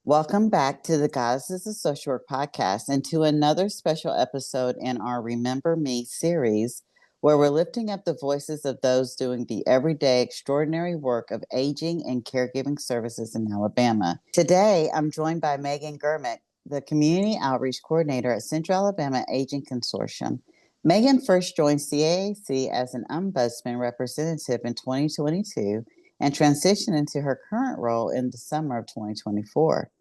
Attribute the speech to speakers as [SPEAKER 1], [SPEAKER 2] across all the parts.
[SPEAKER 1] Welcome back to the Goddesses of Social Work podcast and to another special episode in our Remember Me series, where we're lifting up the voices of those doing the everyday extraordinary work of aging and caregiving services in Alabama. Today, I'm joined by Meghan Germek, the Community Outreach Coordinator at Central Alabama Aging Consortium. Meghan first joined CAAC as an ombudsman representative in 2022 and transitioned into her current role in the summer of 2024.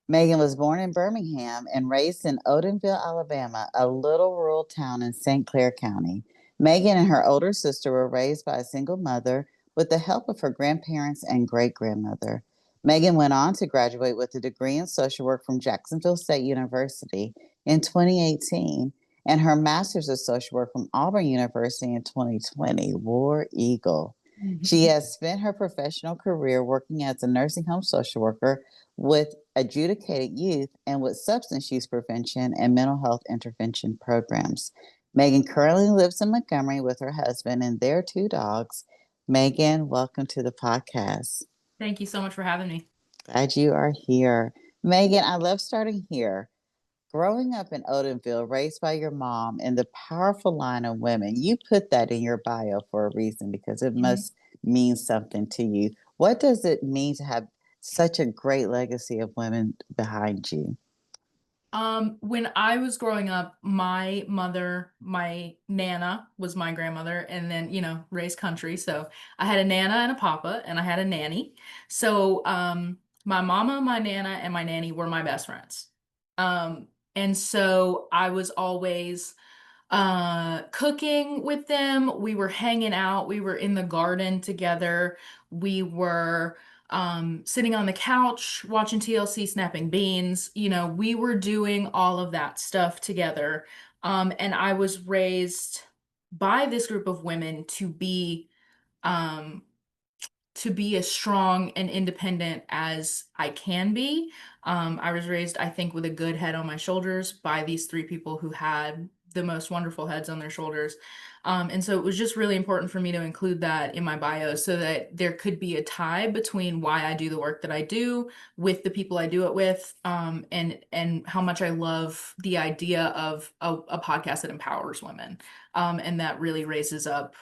[SPEAKER 1] Meghan was born in Birmingham and raised in Odenville, Alabama, a little rural town in St. Clair County. Meghan and her older sister were raised by a single mother with the help of her grandparents and great-grandmother. Meghan went on to graduate with a degree in social work from Jacksonville State University in 2018 and her master's of social work from Auburn University in 2020. War Eagle. She has spent her professional career working as a nursing home social worker with adjudicated youth and with substance use prevention and mental health intervention programs. Meghan currently lives in Montgomery with her husband and their two dogs. Meghan, welcome to the podcast.
[SPEAKER 2] Thank you so much for having me.
[SPEAKER 1] Glad you are here. Meghan, I love starting here. Growing up in Odenville, raised by your mom in the powerful line of women, you put that in your bio for a reason because it must mean something to you. What does it mean to have such a great legacy of women behind you?
[SPEAKER 2] When I was growing up, my mother, my Nana was my grandmother, and then, raised country. So I had a Nana and a Papa, and I had a nanny. So my mama, my Nana, and my nanny were my best friends. And so I was always cooking with them. We were hanging out. We were in the garden together. We were sitting on the couch watching TLC, snapping beans. We were doing all of that stuff together. And I was raised by this group of women um, to be as strong and independent as I can be. I was raised, I think, with a good head on my shoulders by these three people who had the most wonderful heads on their shoulders. And so it was just really important for me to include that in my bio so that there could be a tie between why I do the work that I do with the people I do it with, and how much I love the idea of a podcast that empowers women, and that really raises up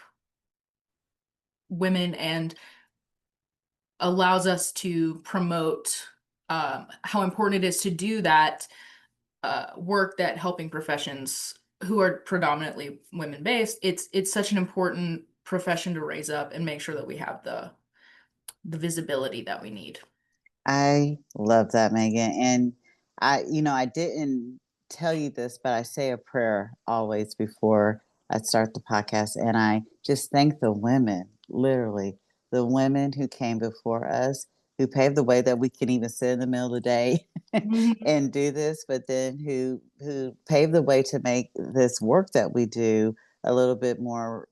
[SPEAKER 2] women and allows us to promote how important it is to do that work, that helping professions who are predominantly women-based. It's such an important profession to raise up and make sure that we have the visibility that we need.
[SPEAKER 1] I love that, Meghan. And I didn't tell you this, but I say a prayer always before I start the podcast. And I just thank the women, literally, the women who came before us, who paved the way that we can even sit in the middle of the day and do this, but then who paved the way to make this work that we do a little bit more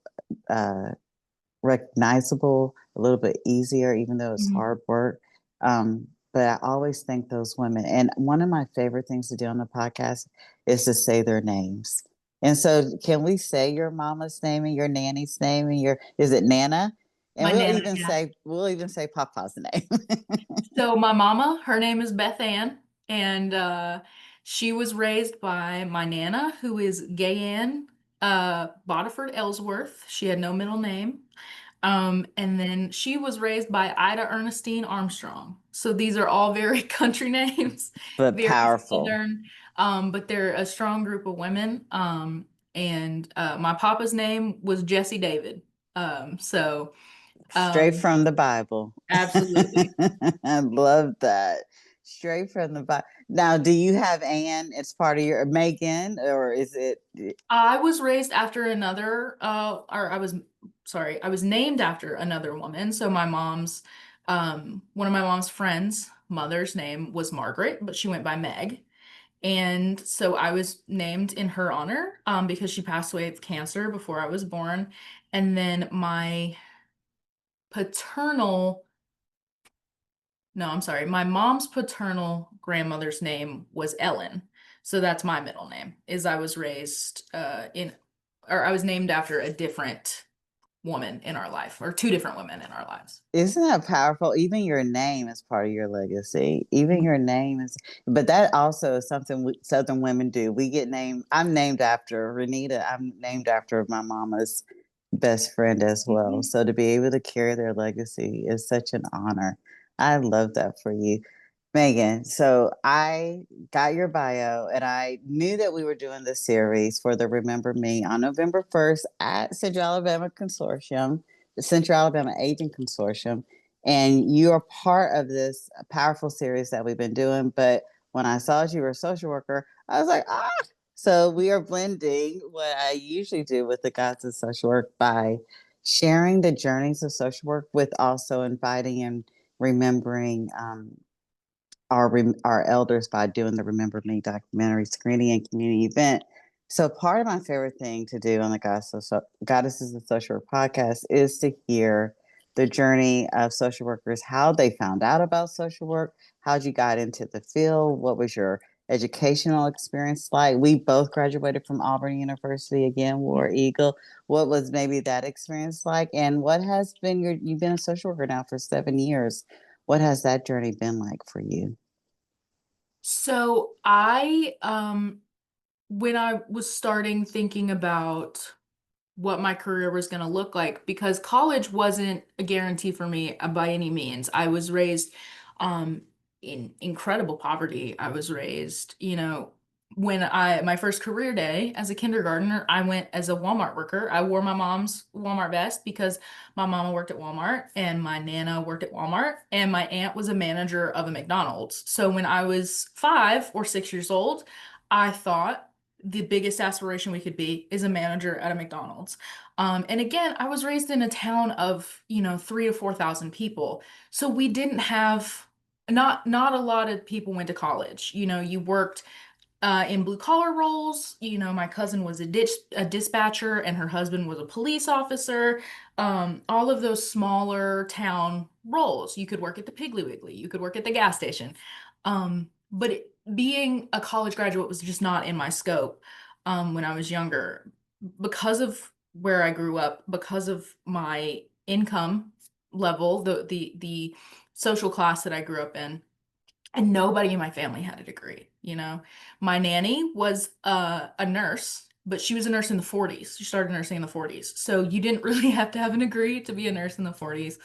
[SPEAKER 1] recognizable, a little bit easier, even though it's hard work. But I always thank those women. And one of my favorite things to do on the podcast is to say their names. And so can we say your mama's name and your nanny's name and is it Nana? And
[SPEAKER 2] My
[SPEAKER 1] we'll
[SPEAKER 2] Nana,
[SPEAKER 1] even
[SPEAKER 2] yeah.
[SPEAKER 1] say Papa's name.
[SPEAKER 2] So my mama, her name is Beth Ann, and she was raised by my Nana, who is Gayanne Bodiford Ellsworth. She had no middle name. And then she was raised by Ida Ernestine Armstrong. So these are all very country names,
[SPEAKER 1] But
[SPEAKER 2] very
[SPEAKER 1] powerful.
[SPEAKER 2] Southern, but they're a strong group of women. And my papa's name was Jesse David. So
[SPEAKER 1] Straight
[SPEAKER 2] um,
[SPEAKER 1] from the Bible.
[SPEAKER 2] absolutely.
[SPEAKER 1] I love that. Straight from the Bible. Now, do you have Anne? It's part of your Megan, or is it?
[SPEAKER 2] I was raised after or I was named after another woman. So one of my mom's friends' mother's name was Margaret, but she went by Meg. And so I was named in her honor, because she passed away of cancer before I was born. And then paternal, no, I'm sorry, my mom's paternal grandmother's name was Ellen. So that's my middle name, is I was raised I was named after a different woman in our life, or two different women in our lives.
[SPEAKER 1] Isn't that powerful? Even your name is part of your legacy. Even your name is, but that also is something Southern women do. We get named. I'm named after Renita. I'm named after my mama's best friend as well.
[SPEAKER 2] Mhm.
[SPEAKER 1] So to be able to carry their legacy is such an honor. I love that for you. Megan, so I got your bio and I knew that we were doing this series for the Remember Me on November 1st at Central Alabama Consortium, the Central Alabama Aging Consortium. And you are part of this powerful series that we've been doing. But when I saw that you were a social worker, I was like, ah. So we are blending what I usually do with the Gods of Social Work by sharing the journeys of social work with also inviting and remembering our elders by doing the Remember Me documentary screening and community event. So part of my favorite thing to do on the Goddesses of Social Work podcast is to hear the journey of social workers, how they found out about social work, how you got into the field, what was your educational experience like. We both graduated from Auburn University, again, War Eagle. What was maybe that experience like? And what has been you've been a social worker now for 7 years. What has that journey been like for you?
[SPEAKER 2] So when I was starting thinking about what my career was going to look like, because college wasn't a guarantee for me by any means. I was raised um, in incredible poverty. I was raised, when my first career day as a kindergartner, I went as a Walmart worker. I wore my mom's Walmart vest because my mama worked at Walmart and my nana worked at Walmart and my aunt was a manager of a McDonald's. So when I was 5 or 6 years old, I thought the biggest aspiration we could be is a manager at a McDonald's. And again, I was raised in a town of, 3 to 4 thousand people. So we didn't have not a lot of people went to college. You worked in blue collar roles. My cousin was a dispatcher and her husband was a police officer. All of those smaller town roles. You could work at the Piggly Wiggly, you could work at the gas station. Being a college graduate was just not in my scope when I was younger because of where I grew up, because of my income level, the social class that I grew up in. And nobody in my family had a degree. My nanny was a nurse, but she was a nurse in the 40s. She started nursing in the 40s. So you didn't really have to have a degree to be a nurse in the 40s.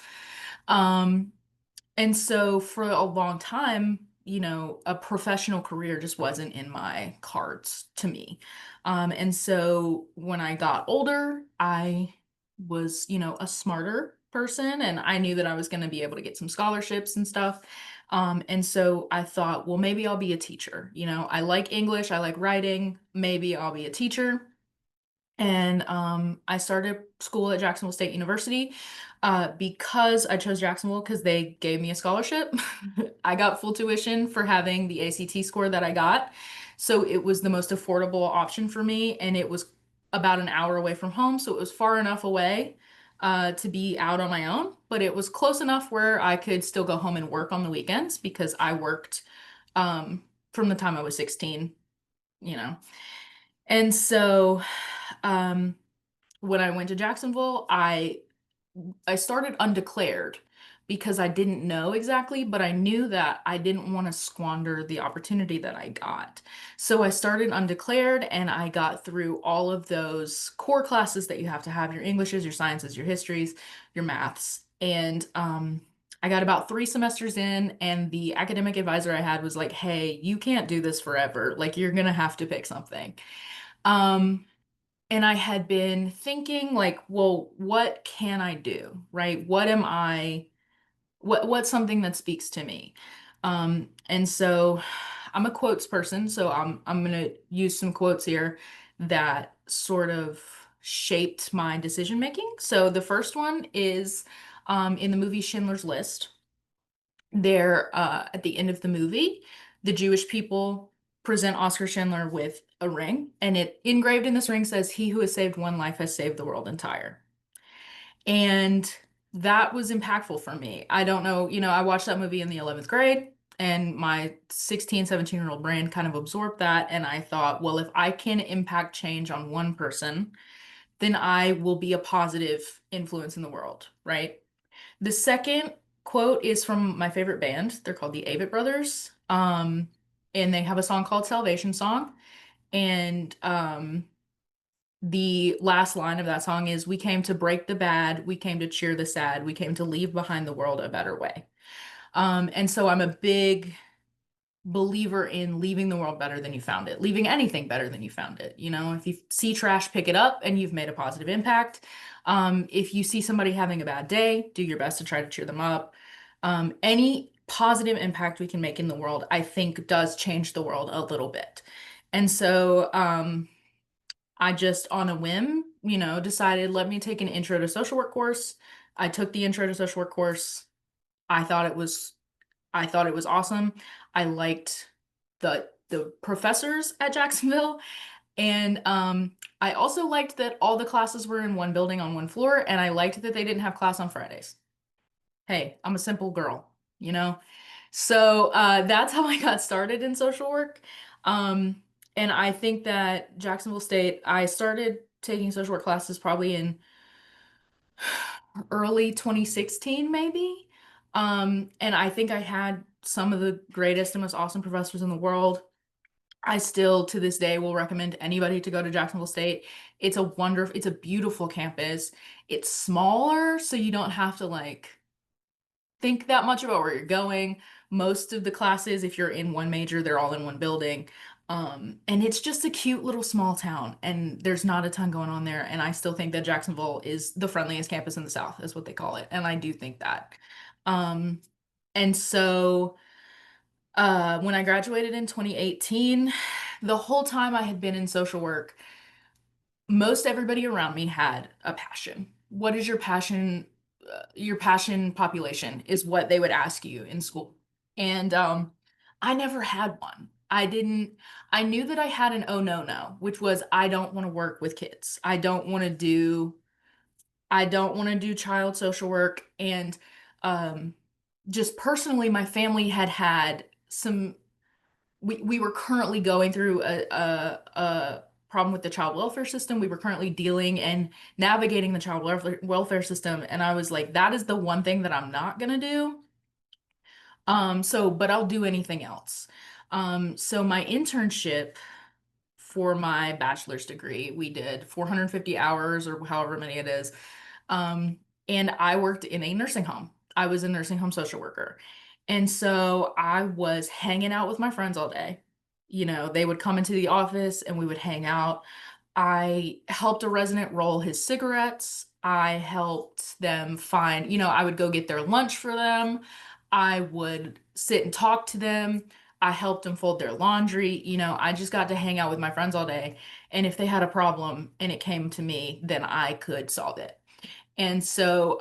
[SPEAKER 2] Um, and so for a long time, a professional career just wasn't in my cards to me. And so when I got older, I was, a smarter person and I knew that I was going to be able to get some scholarships and stuff. And so I thought, well, maybe I'll be a teacher. I like English, I like writing, maybe I'll be a teacher. And I started school at Jacksonville State University because I chose Jacksonville because they gave me a scholarship. I got full tuition for having the ACT score that I got. So it was the most affordable option for me. And it was about an hour away from home. So it was far enough away to be out on my own. But it was close enough where I could still go home and work on the weekends because I worked um, from the time I was 16, you know. And so um, when I went to Jacksonville, I started undeclared because I didn't know exactly, but I knew that I didn't want to squander the opportunity that I got. So I started undeclared and I got through all of those core classes that you have to have, your Englishes, your sciences, your histories, your maths. And I got about 3 semesters in, and the academic advisor I had was like, "Hey, you can't do this forever. Like, you're gonna have to pick something." Um, and I had been thinking like, well, what can I do? Right? What's something that speaks to me? And so I'm a quotes person, so I'm gonna use some quotes here that sort of shaped my decision making. So the first one is in the movie Schindler's List. There, at the end of the movie, the Jewish people present Oscar Schindler with a ring, and it engraved in this ring says, "He who has saved one life has saved the world entire." And that was impactful for me. I don't know, I watched that movie in the 11th grade, and my 16, 17-year-old brain kind of absorbed that. And I thought, well, if I can impact change on one person, then I will be a positive influence in the world, right? The second quote is from my favorite band. They're called the Avett Brothers. And they have a song called Salvation Song. And the last line of that song is, "We came to break the bad, we came to cheer the sad, we came to leave behind the world a better way." And so I'm a big believer in leaving the world better than you found it, leaving anything better than you found it. You know, if you see trash, pick it up and you've made a positive impact. If you see somebody having a bad day, do your best to try to cheer them up. Any positive impact we can make in the world, I think, does change the world a little bit. And so, I just on a whim, decided let me take an intro to social work course. I took the intro to social work course. I thought it was I thought it was awesome. I liked the professors at Jacksonville, and I also liked that all the classes were in one building on one floor, and I liked that they didn't have class on Fridays. Hey, I'm a simple girl, you know? So that's how I got started in social work. Um, and I think that Jacksonville State, I started taking social work classes probably in early 2016, maybe. And I think I had some of the greatest and most awesome professors in the world. I still, to this day, will recommend anybody to go to Jacksonville State. It's a beautiful campus. It's smaller, so you don't have to like think that much about where you're going. Most of the classes, if you're in one major, they're all in one building. And it's just a cute little small town, and there's not a ton going on there. And I still think that Jacksonville is the friendliest campus in the South, is what they call it. And I do think that. Um, and so when I graduated in 2018, the whole time I had been in social work, most everybody around me had a passion. What is your passion? Your passion population is what they would ask you in school. And I never had one. I knew that I had an oh no no, which was I don't want to work with kids. I don't want to do child social work. And um, just personally, my family had some we were currently going through a problem with the child welfare system. We were currently dealing and navigating the child welfare system. And I was like, that is the one thing that I'm not gonna do. But I'll do anything else. So my internship for my bachelor's degree, we did 450 hours or however many it is. Um, and I worked in a nursing home. I was a nursing home social worker. And so I was hanging out with my friends all day. They would come into the office and we would hang out. I helped a resident roll his cigarettes. I helped them find, I would go get their lunch for them. I would sit and talk to them. I helped them fold their laundry. I just got to hang out with my friends all day. And if they had a problem and it came to me, then I could solve it. And so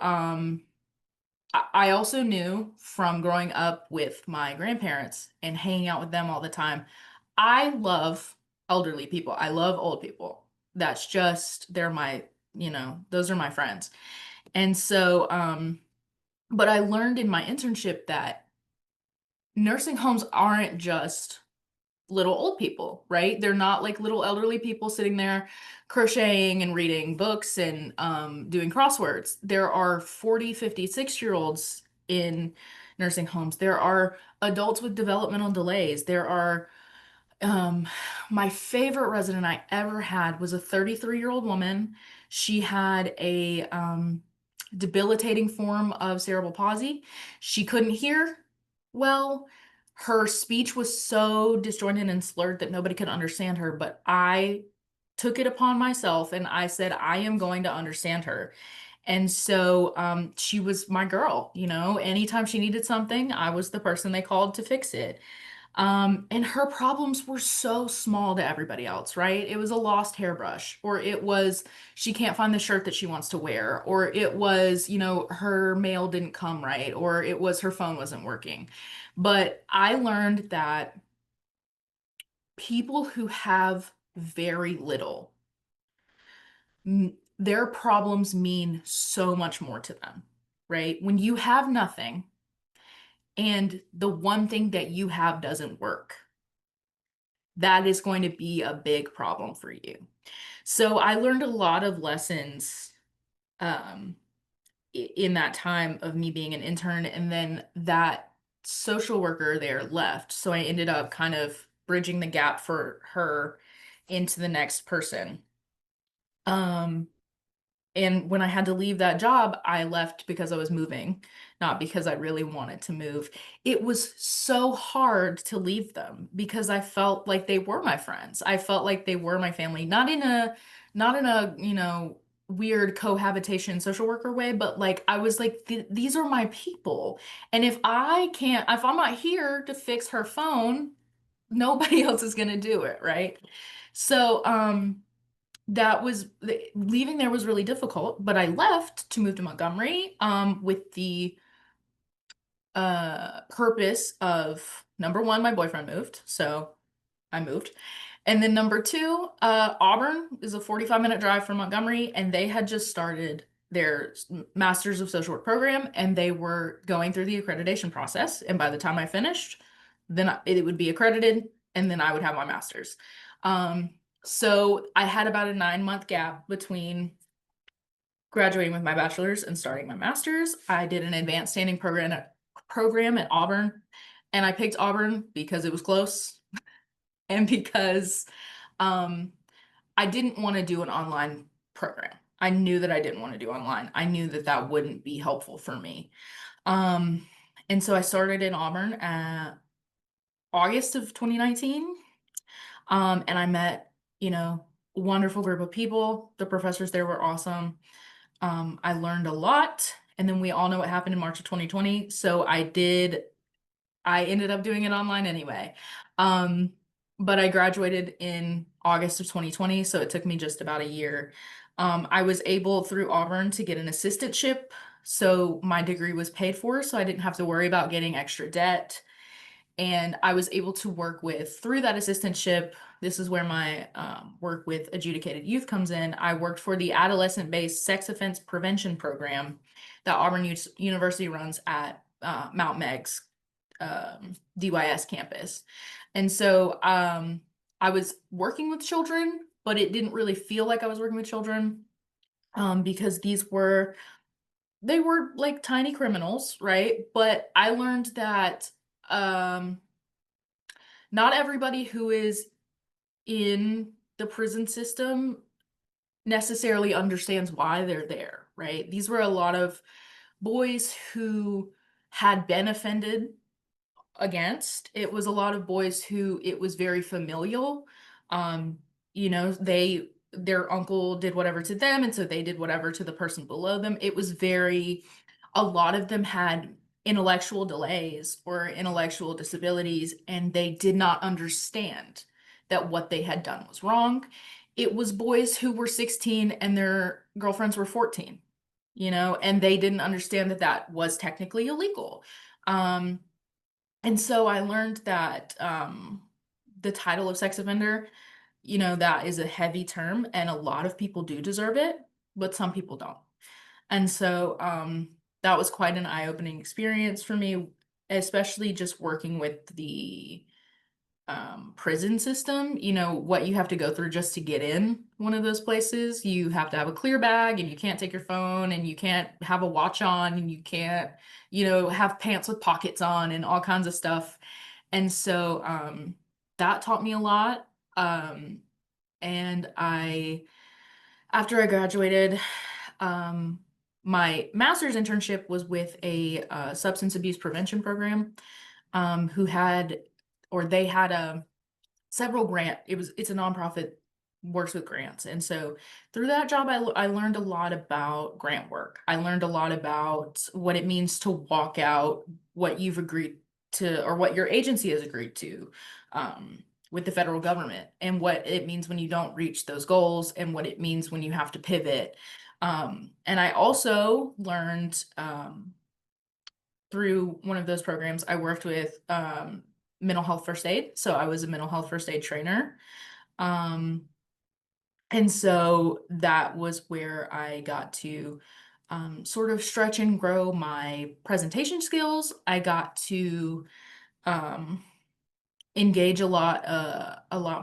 [SPEAKER 2] I also knew from growing up with my grandparents and hanging out with them all the time, I love elderly people. I love old people. That's just, those are my friends. And so, but I learned in my internship that nursing homes aren't just little old people, right? They're not like little elderly people sitting there crocheting and reading books and doing crosswords. There are 40, 50, 6-year-olds in nursing homes. There are adults with developmental delays. There are um, my favorite resident I ever had was a 33-year-old woman. She had a debilitating form of cerebral palsy. She couldn't hear well. Her speech was so disjointed and slurred that nobody could understand her, but I took it upon myself and I said, I am going to understand her. And so she was my girl, anytime she needed something, I was the person they called to fix it. And her problems were so small to everybody else, right? It was a lost hairbrush, or it was she can't find the shirt that she wants to wear, or it was, her mail didn't come right, or it was her phone wasn't working. But I learned that people who have very little, their problems mean so much more to them, right? When you have nothing and the one thing that you have doesn't work, that is going to be a big problem for you. So I learned a lot of lessons um, in that time of me being an intern, and then that social worker there left. So I ended up kind of bridging the gap for her into the next person. Um, And when I had to leave that job, I left because I was moving, not because I really wanted to move. It was so hard to leave them because I felt like they were my friends. I felt like they were my family, not in a weird cohabitation social worker way, but like I was like these are my people. And if I'm not here to fix her phone, nobody else is going to do it, right? So, leaving there was really difficult, but I left to move to Montgomery with the purpose of number one, my boyfriend moved, so I moved. And then number two, Auburn is a 45-minute drive from Montgomery, and they had just started their Masters of Social Work program, and they were going through the accreditation process. And by the time I finished, it would be accredited, and then I would have my master's. So I had about a 9-month gap between graduating with my bachelor's and starting my master's. I did an advanced standing program at Auburn, and I picked Auburn because it was close and because um, I didn't want to do an online program. I knew that I didn't want to do online. I knew that that wouldn't be helpful for me. Um, and so I started in Auburn at August of 2019. And I met, a wonderful group of people. The professors there were awesome. I learned a lot. And then we all know what happened in March of 2020. So I ended up doing it online anyway. Um, but I graduated in August of 2020, so it took me just about a year. I was able through Auburn to get an assistantship, so my degree was paid for, so I didn't have to worry about getting extra debt. And I was able to work through that assistantship. This is where my work with adjudicated youth comes in. I worked for the adolescent-based sex offense prevention program that Auburn University runs at Mount Meg's DYS campus. And so I was working with children, but it didn't really feel like I was working with children because they were like tiny criminals, right? But I learned that um, not everybody who is in the prison system necessarily understands why they're there, right? These were a lot of boys who had been offended against. It was a lot of boys who it was very familial. Um, their uncle did whatever to them, and so they did whatever to the person below them. A lot of them had intellectual delays or intellectual disabilities, and they did not understand that what they had done was wrong. It was boys who were 16 and their girlfriends were 14, and they didn't understand that that was technically illegal. Um, and so I learned that the title of sex offender, that is a heavy term, and a lot of people do deserve it, but some people don't. And so that was quite an eye-opening experience for me, especially just working with the prison system. What you have to go through just to get in one of those places. You have to have a clear bag, and you can't take your phone, and you can't have a watch on, and you can't, have pants with pockets on and all kinds of stuff. And so that taught me a lot. And after I graduated, um, my master's internship was with a substance abuse prevention program who had, or they had several it's a nonprofit, works with grants. And so through that job, I learned a lot about grant work. I learned a lot about what it means to walk out what you've agreed to, or what your agency has agreed to with the federal government, and what it means when you don't reach those goals, and what it means when you have to pivot. And I also learned through one of those programs, I worked with mental health first aid. So I was a mental health first aid trainer. Um, and so that was where I got to sort of stretch and grow my presentation skills. I got to um, engage a lot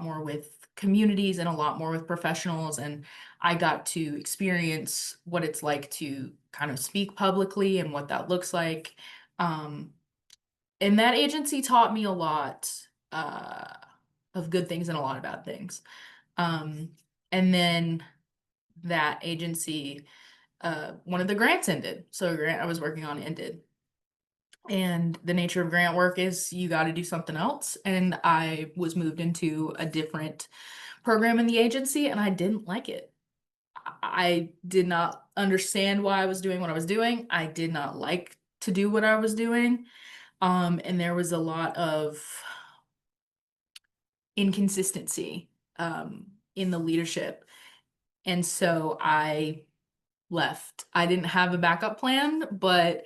[SPEAKER 2] more with communities and a lot more with professionals, and I got to experience what it's like to kind of speak publicly and what that looks like. Um, and that agency taught me a lot uh, of good things and a lot of bad things. Um, and then that agency, one of the grants ended. So a grant I was working on ended. And the nature of grant work is you got to do something else. And I was moved into a different program in the agency and I didn't like it. I did not understand why I was doing what I was doing. I did not like to do what I was doing. And there was a lot of inconsistency in the leadership. And so I left. I didn't have a backup plan, but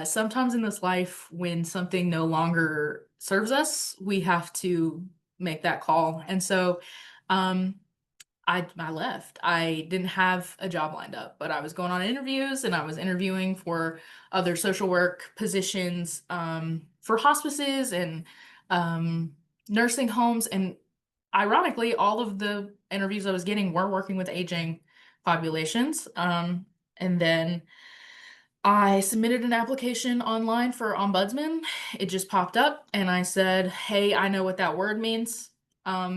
[SPEAKER 2] sometimes in this life, when something no longer serves us, we have to make that call. And so um, I left. I didn't have a job lined up, but I was going on interviews and I was interviewing for other social work positions for hospices and nursing homes. And ironically, all of the interviews I was getting were working with aging populations. And then I submitted an application online for ombudsman. It just popped up, and I said, "Hey, I know what that word means."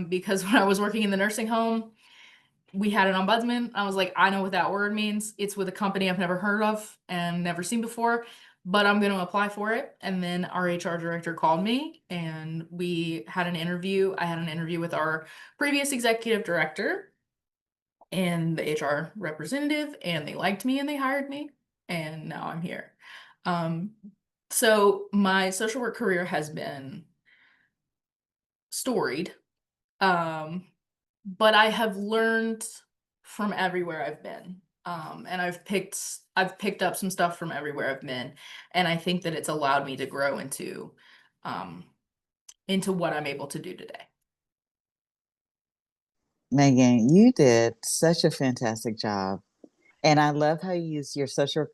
[SPEAKER 2] Because when I was working in the nursing home, we had an ombudsman. I was like, I know what that word means. It's with a company I've never heard of and never seen before, but I'm going to apply for it. And then our HR director called me and we had an interview. I had an interview with our previous executive director and the HR representative, and they liked me and they hired me. And now I'm here. Um, so my social work career has been storied. Um, but I have learned from everywhere I've been. And I've picked up some stuff from everywhere I've been. And I think that it's allowed me to grow um into what I'm able to do today.
[SPEAKER 1] Megan, you did such a fantastic job. And I love how you use your social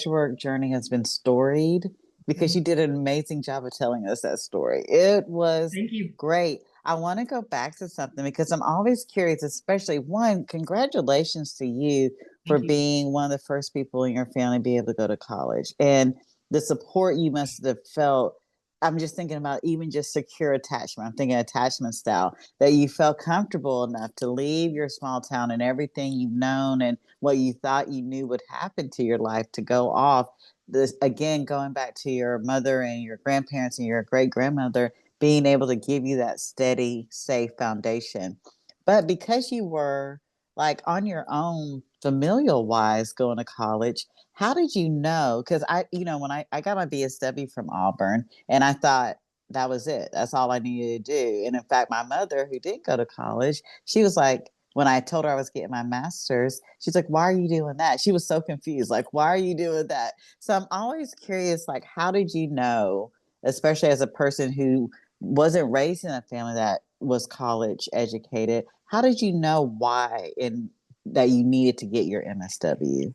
[SPEAKER 1] work journey has been storied because
[SPEAKER 2] Mhm.
[SPEAKER 1] you did an amazing job of telling us that story. It was
[SPEAKER 2] Thank you.
[SPEAKER 1] great. I want to go back to something because I'm always curious, especially one, congratulations to you for
[SPEAKER 2] Thank you.
[SPEAKER 1] being one of the first people in your family to be able to go to college and the support you must have felt. I'm just thinking about even just secure attachment. I'm thinking attachment style that you felt comfortable enough to leave your small town and everything you've known and what you thought you knew would happen to your life to go off. This again, going back to your mother and your grandparents and your great grandmother being able to give you that steady, safe foundation. But because you were like on your own, familial wise, going to college, how did you know? Because when I got my BSW from Auburn, and I thought that was it. That's all I needed to do. And in fact, my mother, who did go to college, she was like, when I told her I was getting my master's, she's like, why are you doing that? She was so confused. Like, why are you doing that? So I'm always curious, like, how did you know, especially as a person who wasn't raised in a family that was college educated, how did you know why and that you needed to get your MSW?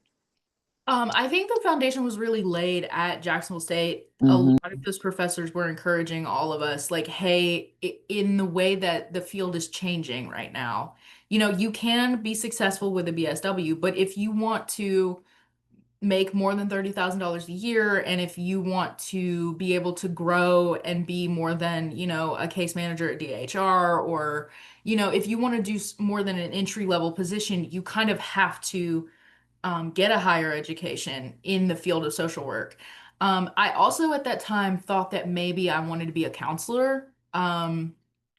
[SPEAKER 2] I think the foundation was really laid at Jacksonville State. A lot
[SPEAKER 1] Mm-hmm.
[SPEAKER 2] of those professors were encouraging all of us, like, hey, in the way that the field is changing right now, you can be successful with a BSW, but if you want to make more than $30,000 a year, and if you want to be able to grow and be more than, a case manager at DHR, or, if you want to do more than an entry level position, you kind of have to get a higher education in the field of social work. I also at that time thought that maybe I wanted to be a counselor.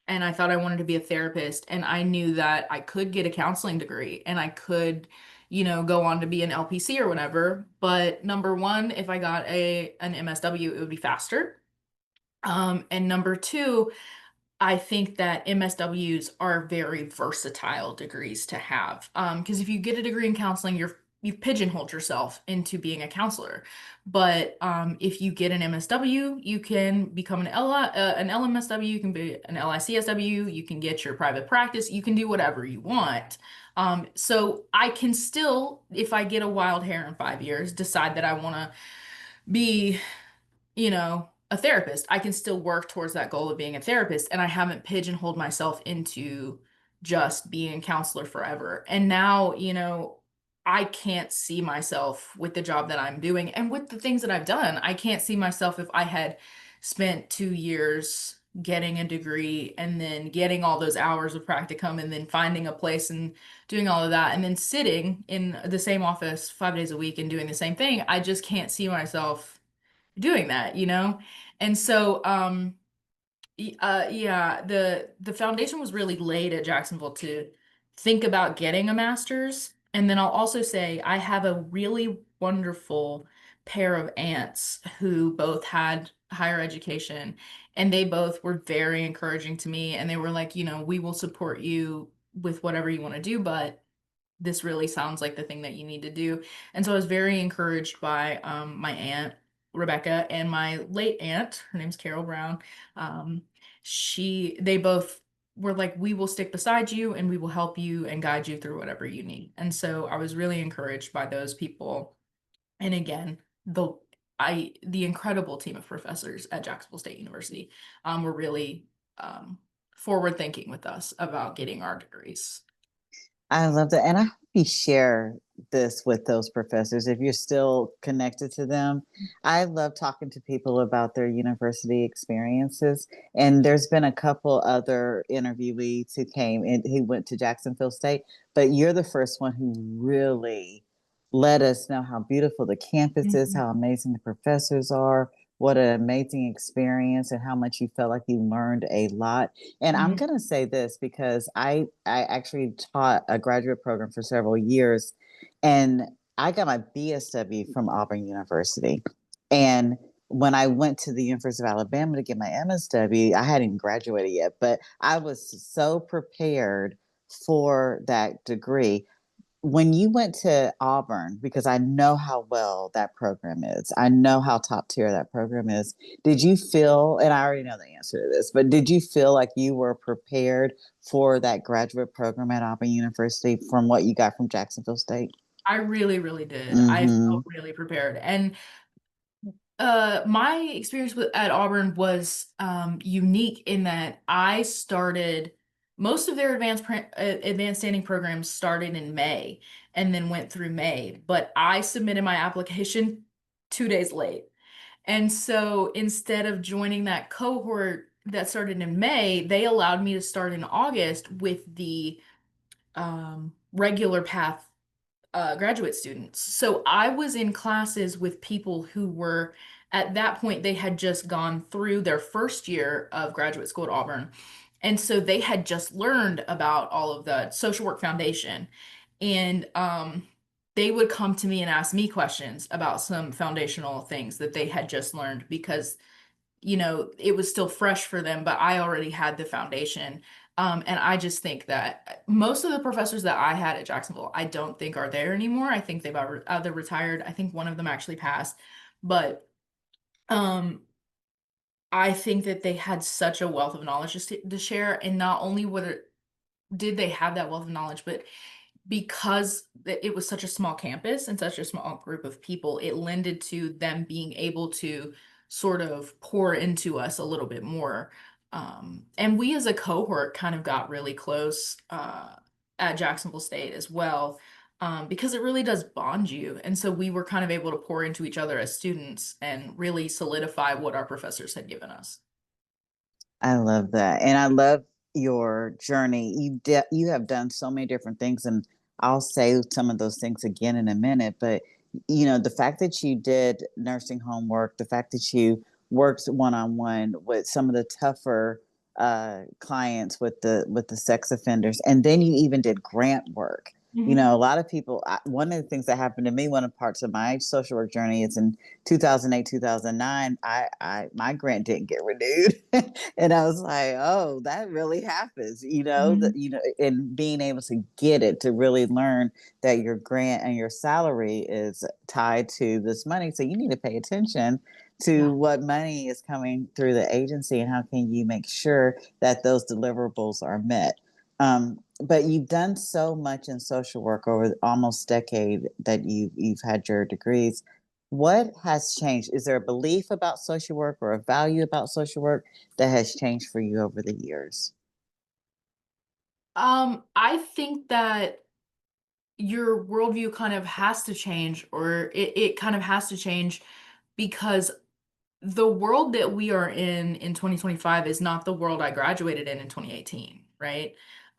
[SPEAKER 2] And I thought I wanted to be a therapist. And I knew that I could get a counseling degree and I could, go on to be an LPC or whatever. But number one, if I got an MSW, it would be faster. And number two, I think that MSWs are very versatile degrees to have. Because if you get a degree in counseling, you've pigeonholed yourself into being a counselor. But if you get an MSW, you can become an LMSW, you can be an LICSW, you can get your private practice, you can do whatever you want. So I can still, if I get a wild hair in 5 years, decide that I want to be, you know, a therapist. I can still work towards that goal of being a therapist, and I haven't pigeonholed myself into just being a counselor forever. And now, I can't see myself with the job that I'm doing and with the things that I've done. I can't see myself if I had spent 2 years getting a degree and then getting all those hours of practicum and then finding a place and doing all of that and then sitting in the same office 5 days a week and doing the same thing. I just can't see myself doing that. And so, yeah, the foundation was really laid at Jacksonville to think about getting a master's. And then I'll also say I have a really wonderful pair of aunts who both had higher education, and they both were very encouraging to me. And they were like, we will support you with whatever you want to do, but this really sounds like the thing that you need to do. And so I was very encouraged by my aunt Rebecca and my late aunt, her name's Carol Brown. Um, they both were like, we will stick beside you and we will help you and guide you through whatever you need. And so I was really encouraged by those people. And again, the incredible team of professors at Jacksonville State University were really forward thinking with us about getting our degrees.
[SPEAKER 1] I love that. And I hope you share this with those professors if you're still connected to them. I love talking to people about their university experiences. And there's been a couple other interviewees who came and who went to Jacksonville State, but you're the first one who really let us know how beautiful the campus is,
[SPEAKER 2] Mhm.
[SPEAKER 1] how amazing the professors are, what an amazing experience, and how much you felt like you learned a lot. And I'm
[SPEAKER 2] Mhm.
[SPEAKER 1] going to say this because I actually taught a graduate program for several years, and I got my BSW from Auburn University. And when I went to the University of Alabama to get my MSW, I hadn't even graduated yet, but I was so prepared for that degree. When you went to Auburn, because I know how well that program is, I know how top tier that program is. Did you feel, and I already know the answer to this, but did you feel like you were prepared for that graduate program at Auburn University from what you got from Jacksonville State?
[SPEAKER 2] I really, really did. I
[SPEAKER 1] Mm-hmm.
[SPEAKER 2] felt really prepared. And my experience at Auburn was unique in that I started most of their advanced standing programs started in May and then went through May, but I submitted my application 2 days late. And so instead of joining that cohort that started in May, they allowed me to start in August with the regular path graduate students. So I was in classes with people who were, at that point, they had just gone through their first year of graduate school at Auburn. And so they had just learned about all of the social work foundation. And they would come to me and ask me questions about some foundational things that they had just learned because it was still fresh for them, but I already had the foundation. And I just think that most of the professors that I had at Jacksonville, I don't think are there anymore. I think they've either retired. I think one of them actually passed, but um, I think that they had such a wealth of knowledge to share, and not only did they have that wealth of knowledge, but because it was such a small campus and such a small group of people, it lended to them being able to sort of pour into us a little bit more. And we as a cohort kind of got really close at Jacksonville State as well, because it really does bond you. And so we were kind of able to pour into each other as students and really solidify what our professors had given us.
[SPEAKER 1] I love that. And I love your journey. You have done so many different things, and I'll say some of those things again in a minute, but the fact that you did nursing home work, the fact that you worked one-on-one with some of the tougher clients with the sex offenders, and then you even did grant work.
[SPEAKER 2] Mhm.
[SPEAKER 1] A lot of people, one of the things that happened to me, one of the parts of my social work journey is in 2008, 2009, my grant didn't get renewed. And I was like, oh, that really happens,
[SPEAKER 2] Mhm.
[SPEAKER 1] and being able to get it, to really learn that your grant and your salary is tied to this money. So you need to pay attention to
[SPEAKER 2] Yeah.
[SPEAKER 1] what money is coming through the agency and how can you make sure that those deliverables are met. But you've done so much in social work over almost decade that you've had your degrees. What has changed? Is there a belief about social work or a value about social work that has changed for you over the years?
[SPEAKER 2] I think that your worldview kind of has to change, or it kind of has to change because the world that we are in 2025 is not the world I graduated in 2018, right?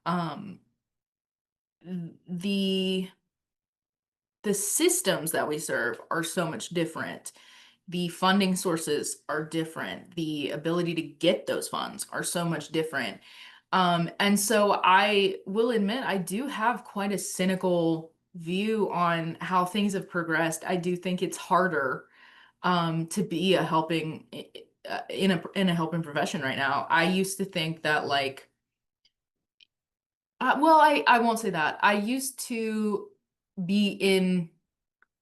[SPEAKER 2] Um, the the systems that we serve are so much different. The funding sources are different. The ability to get those funds are so much different. And so I will admit I do have quite a cynical view on how things have progressed. I do think it's harder to be a in a helping profession right now. I used to think that like well, I won't say that. I used to be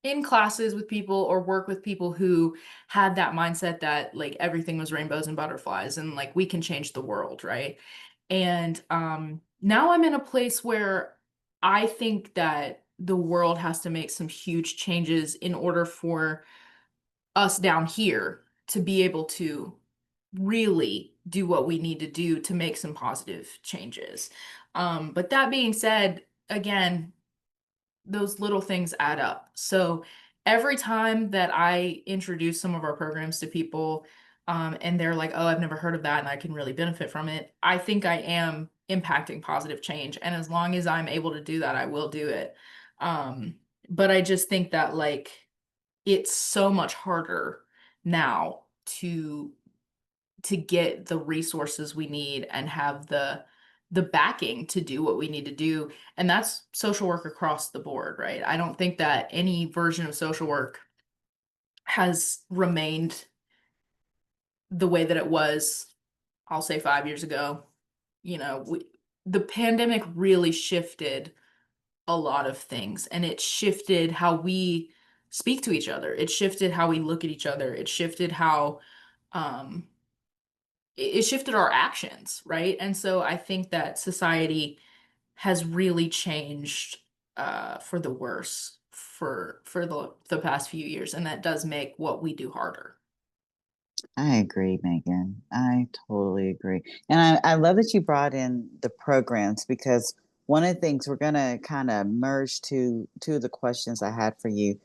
[SPEAKER 2] in classes with people or work with people who had that mindset that like everything was rainbows and butterflies and like we can change the world, right? And now I'm in a place where I think that the world has to make some huge changes in order for us down here to be able to really do what we need to do to make some positive changes. But that being said, again, those little things add up. So every time that I introduce some of our programs to people, and they're like, oh, I've never heard of that and I can really benefit from it, I think I am impacting positive change. And as long as I'm able to do that, I will do it. But I just think that like it's so much harder now to get the resources we need and have the backing to do what we need to do, and that's social work across the board, right? I don't think that any version of social work has remained the way that it was, I'll say 5 years ago. The pandemic really shifted a lot of things, and it shifted how we speak to each other, it shifted how we look at each other, it shifted how um it shifted our actions, right? And so I think that society has really changed for the worse for the past few years, and that does make what we do harder.
[SPEAKER 1] I agree, Megan. I totally agree. And I love that you brought in the programs because one of the things we're going to kind of merge two of the questions I had for you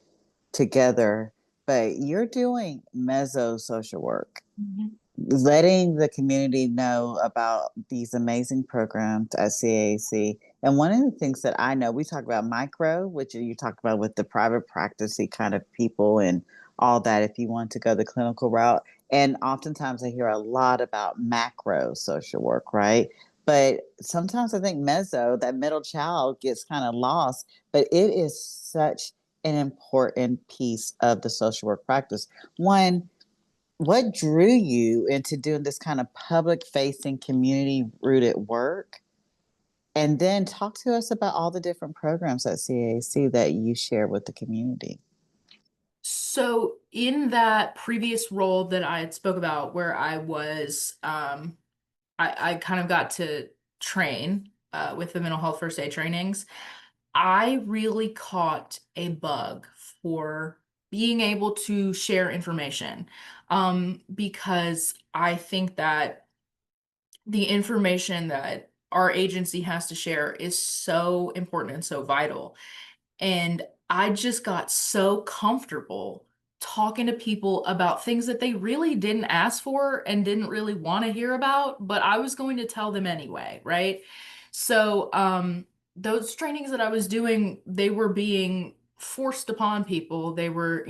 [SPEAKER 1] together, but you're doing meso social work,
[SPEAKER 2] Mhm.
[SPEAKER 1] letting the community know about these amazing programs at CAC. And one of the things that I know, we talk about micro, which you talk about with the private practicey kind of people and all that, if you want to go the clinical route. And oftentimes I hear a lot about macro social work, right? But sometimes I think meso, that middle child, gets kind of lost, but it is such an important piece of the social work practice. One, what drew you into doing this kind of public facing, community rooted work? And then talk to us about all the different programs at CAC that you share with the community.
[SPEAKER 2] So in that previous role that I had spoke about where I was I kind of got to train with the mental health first aid trainings. I really caught a bug for being able to share information, because I think that the information that our agency has to share is so important and so vital. And I just got so comfortable talking to people about things that they really didn't ask for and didn't really want to hear about, but I was going to tell them anyway, right? So, those trainings that I was doing, they were being forced upon people. They were,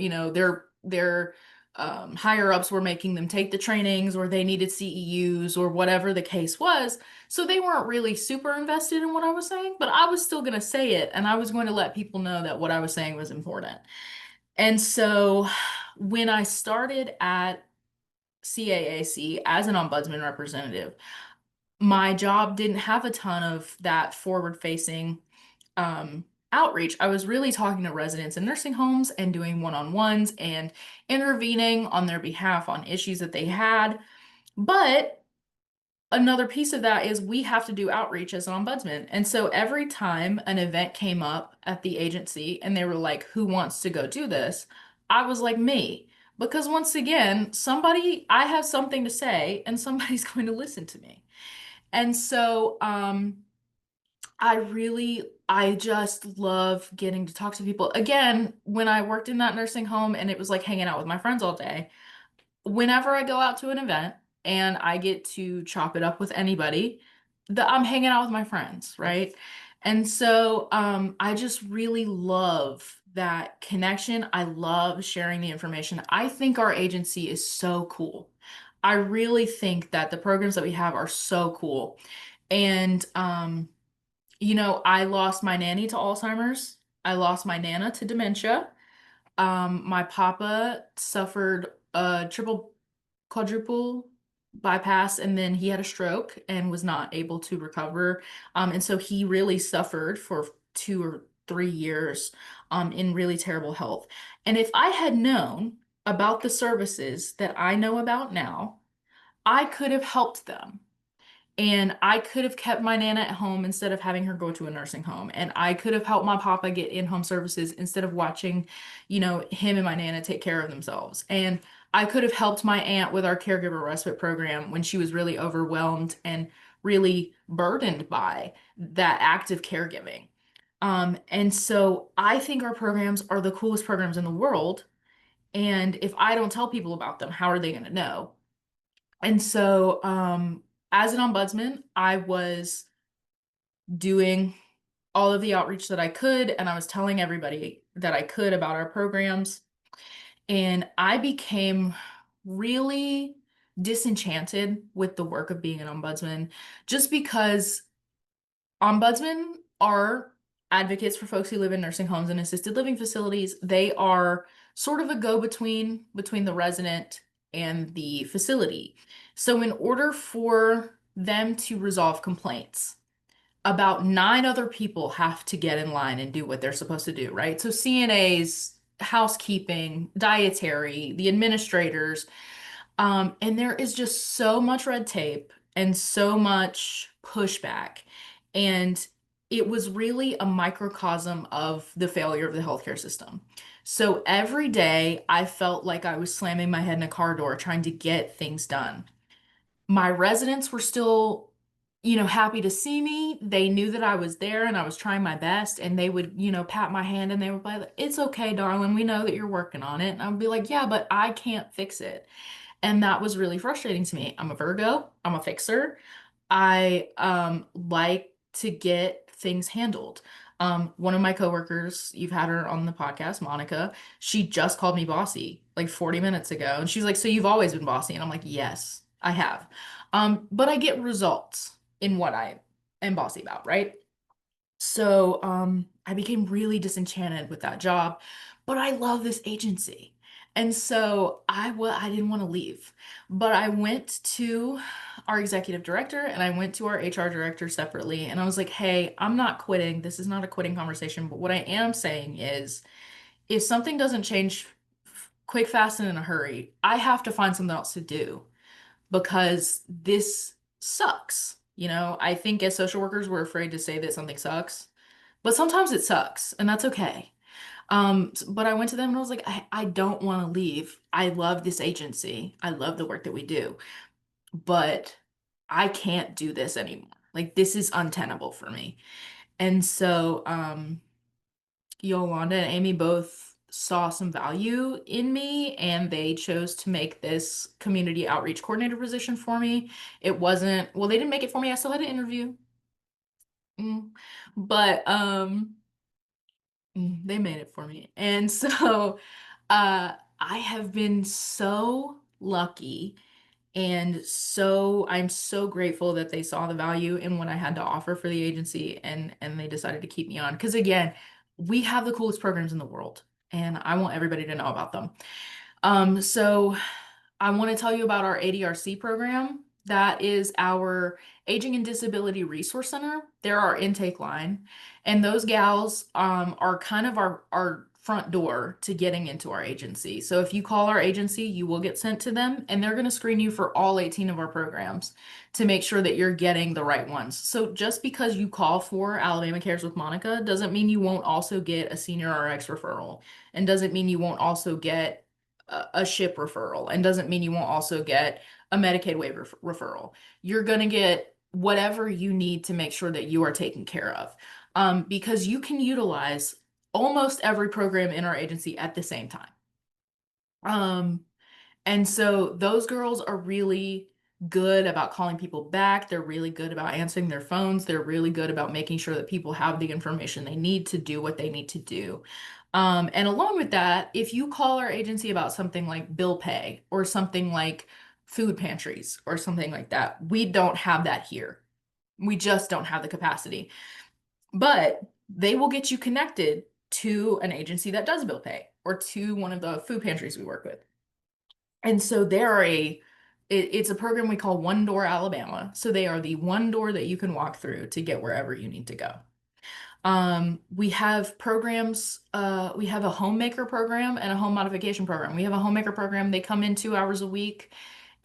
[SPEAKER 2] their higher ups were making them take the trainings, or they needed CEUs, or whatever the case was. So they weren't really super invested in what I was saying, but I was still going to say it, and I was going to let people know that what I was saying was important. And so when I started at CAAC as an ombudsman representative, my job didn't have a ton of that forward facing outreach. I was really talking to residents in nursing homes and doing one-on-ones and intervening on their behalf on issues that they had. But another piece of that is we have to do outreach as an ombudsman. And so every time an event came up at the agency and they were like, who wants to go do this? I was like me. Because once again, I have something to say and somebody's going to listen to me. And so, I just love getting to talk to people. Again, when I worked in that nursing home and it was like hanging out with my friends all day, whenever I go out to an event and I get to chop it up with anybody, I'm hanging out with my friends, right? And so I just really love that connection. I love sharing the information. I think our agency is so cool. I really think that the programs that we have are so cool. And I lost my nanny to Alzheimer's. I lost my nana to dementia. My papa suffered a triple quadruple bypass and then he had a stroke and was not able to recover. And so he really suffered for 2 or 3 years in really terrible health. And if I had known about the services that I know about now, I could have helped them. And I could have kept my Nana at home instead of having her go to a nursing home. And I could have helped my papa get in-home services instead of watching, him and my Nana take care of themselves. And I could have helped my aunt with our caregiver respite program when she was really overwhelmed and really burdened by that active caregiving. And so I think our programs are the coolest programs in the world. And if I don't tell people about them, how are they going to know? And so, as an ombudsman, I was doing all of the outreach that I could, and I was telling everybody that I could about our programs. And I became really disenchanted with the work of being an ombudsman just because ombudsmen are advocates for folks who live in nursing homes and assisted living facilities. They are sort of a go-between the resident and the facility. So in order for them to resolve complaints, about 9 other people have to get in line and do what they're supposed to do, right? So CNAs, housekeeping, dietary, the administrators, and there is just so much red tape and so much pushback. And it was really a microcosm of the failure of the healthcare system. So every day I felt like I was slamming my head in a car door trying to get things done. My residents were still, happy to see me. They knew that I was there and I was trying my best, and they would, pat my hand and they would be like, "It's okay, darling. We know that you're working on it." And I would be like, "Yeah, but I can't fix it." And that was really frustrating to me. I'm a Virgo, I'm a fixer. I like to get things handled. One of my coworkers, you've had her on the podcast, Monica, she just called me bossy like 40 minutes ago. And she's like, "So you've always been bossy?" And I'm like, "Yes, I have." But I get results in what I am bossy about, right? So I became really disenchanted with that job, but I love this agency. And so I didn't want to leave, but I went to our executive director and I went to our HR director separately, and I was like, "Hey, I'm not quitting. This is not a quitting conversation, but what I am saying is if something doesn't change quick, fast, and in a hurry, I have to find something else to do because this sucks." I think as social workers, we're afraid to say that something sucks, but sometimes it sucks, and that's okay. But I went to them and I was like, I don't want to leave. I love this agency. I love the work that we do, but I can't do this anymore. Like, this is untenable for me. And so, Yolanda and Amy both saw some value in me and they chose to make this community outreach coordinator position for me. It wasn't, well, they didn't make it for me. I still had an interview. Mm. But they made it for me. And so I have been so lucky and I'm so grateful that they saw the value in what I had to offer for the agency and they decided to keep me on. Because again, we have the coolest programs in the world and I want everybody to know about them. So I want to tell you about our ADRC program. That is our Aging and Disability Resource Center. They're our intake line. And those gals are kind of our front door to getting into our agency. So if you call our agency, you will get sent to them, and they're going to screen you for all 18 of our programs to make sure that you're getting the right ones. So just because you call for Alabama Cares with Monica doesn't mean you won't also get a senior RX referral, and doesn't mean you won't also get a SHIP referral, and doesn't mean you won't also get a Medicaid waiver referral. You're going to get whatever you need to make sure that you are taken care of. Because you can utilize almost every program in our agency at the same time. Um, and so those girls are really good about calling people back. They're really good about answering their phones. They're really good about making sure that people have the information they need to do what they need to do. And along with that, if you call our agency about something like bill pay or something like food pantries or something like that, we don't have that here. We just don't have the capacity. But they will get you connected to an agency that does bill pay or to one of the food pantries we work with. And so it's a program we call One Door Alabama. So they are the one door that you can walk through to get wherever you need to go. We have programs, we have a homemaker program and a home modification program. We have a homemaker program, they come in 2 hours a week,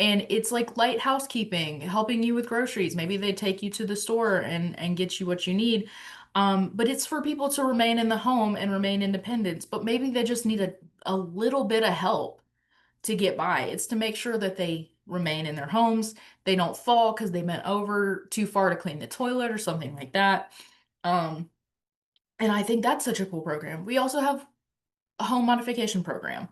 [SPEAKER 2] and it's like light housekeeping, helping you with groceries. Maybe they take you to the store and get you what you need. But it's for people to remain in the home and remain independent, but maybe they just need a little bit of help to get by. It's to make sure that they remain in their homes, they don't fall because they bent over too far to clean the toilet or something like that. Um, and I think that's such a cool program. We also have a home modification program.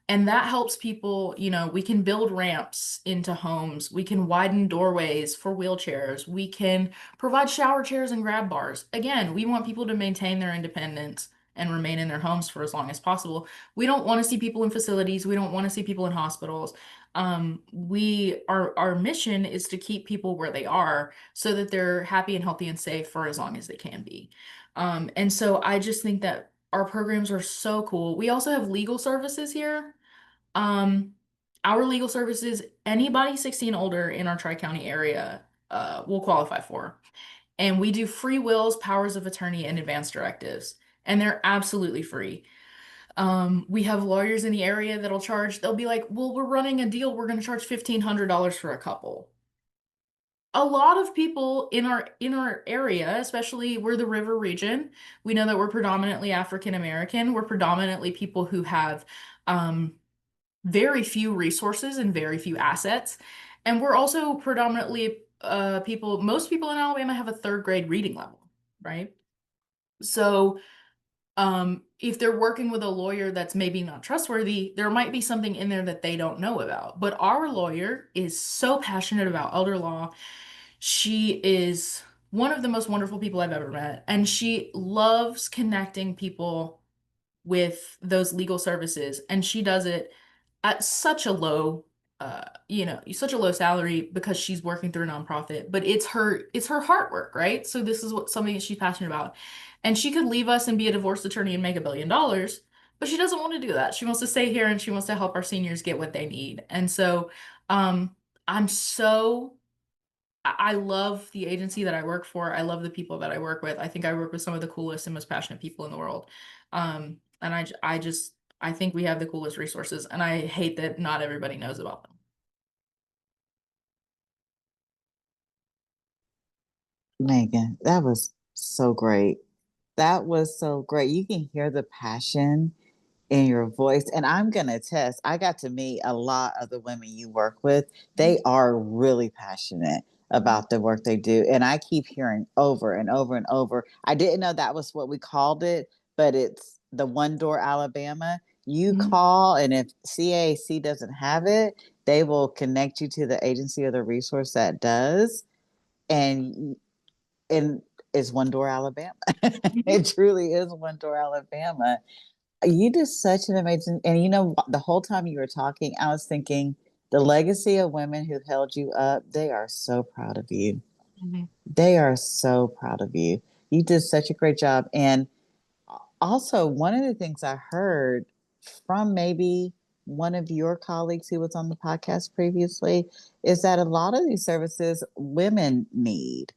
[SPEAKER 2] And that helps people, we can build ramps into homes. We can widen doorways for wheelchairs. We can provide shower chairs and grab bars. Again, we want people to maintain their independence and remain in their homes for as long as possible. We don't want to see people in facilities. We don't want to see people in hospitals. Our mission is to keep people where they are so that they're happy and healthy and safe for as long as they can be. And so I just think that our programs are so cool. We also have legal services here. Um, our legal services, anybody 16 older in our Tri-County area will qualify for. And we do free wills, powers of attorney, and advance directives. And they're absolutely free. We have lawyers in the area they'll be like, well, we're running a deal. We're going to charge $1,500 for a couple. A lot of people in our area, especially we're the river region, we know that we're predominantly African American. We're predominantly people who have very few resources and very few assets. And we're also predominantly most people in Alabama have a third grade reading level, right? So if they're working with a lawyer that's maybe not trustworthy, there might be something in there that they don't know about. But our lawyer is so passionate about elder law. She is one of the most wonderful people I've ever met, and she loves connecting people with those legal services, and she does it at such a low salary because she's working through a nonprofit, but it's her heart work, right? So this is something that she's passionate about. And she could leave us and be a divorce attorney and make $1 billion, but she doesn't want to do that. She wants to stay here and she wants to help our seniors get what they need. And so um I'm so I love the agency that I work for. I love the people that I work with. I think I work with some of the coolest and most passionate people in the world. And I think we have the coolest resources, and I hate that not everybody knows about them.
[SPEAKER 1] Megan, that was so great. That was so great. You can hear the passion in your voice. And I'm going to attest, I got to meet a lot of the women you work with. They are really passionate about the work they do. And I keep hearing over and over and over. I didn't know that was what we called it, but it's the One Door Alabama. You
[SPEAKER 2] Mhm.
[SPEAKER 1] call, and if CAC doesn't have it, they will connect you to the agency or the resource that does. And it's One Door Alabama.
[SPEAKER 2] Mhm.
[SPEAKER 1] It truly is One Door Alabama. You did such an amazing, and the whole time you were talking, I was thinking the legacy of women who held you up, they are so proud of you.
[SPEAKER 2] Mhm.
[SPEAKER 1] They are so proud of you. You did such a great job. And also, one of the things I heard from maybe one of your colleagues who was on the podcast previously is that a lot of these services women need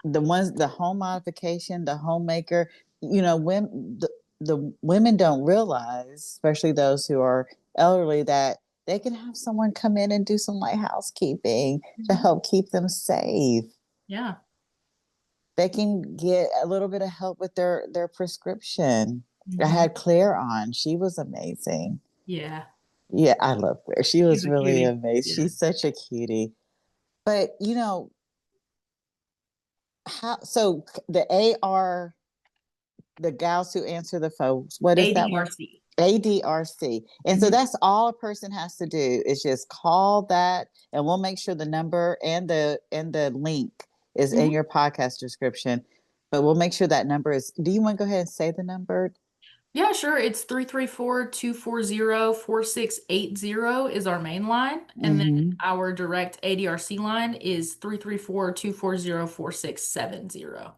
[SPEAKER 1] the home modification, the homemaker, women, the women don't realize, especially those who are elderly, that they can have someone come in and do some light housekeeping to
[SPEAKER 2] Mhm.
[SPEAKER 1] help keep them safe.
[SPEAKER 2] Yeah.
[SPEAKER 1] They can get a little bit of help with their prescription. I
[SPEAKER 2] Hmm.
[SPEAKER 1] had Claire on. She was amazing.
[SPEAKER 2] Yeah.
[SPEAKER 1] Yeah, I love Claire. She
[SPEAKER 2] She's
[SPEAKER 1] was
[SPEAKER 2] a
[SPEAKER 1] really
[SPEAKER 2] cutie.
[SPEAKER 1] amazing.
[SPEAKER 2] Yeah.
[SPEAKER 1] She's such a cutie. But how so the AR, the gals who answer the phones, what is that one?
[SPEAKER 2] ADRC.
[SPEAKER 1] ADRC. And so
[SPEAKER 2] Hmm.
[SPEAKER 1] that's all a person has to do is just call that, and we'll make sure the number and the link is in
[SPEAKER 2] Hmm.
[SPEAKER 1] your podcast description. But we'll make sure that number is, do you want to go ahead and say the number?
[SPEAKER 2] Yeah, sure. It's 334-240-4680 is our main line. And then
[SPEAKER 1] Mm-hmm.
[SPEAKER 2] our direct ADRC line is 334-240-4670.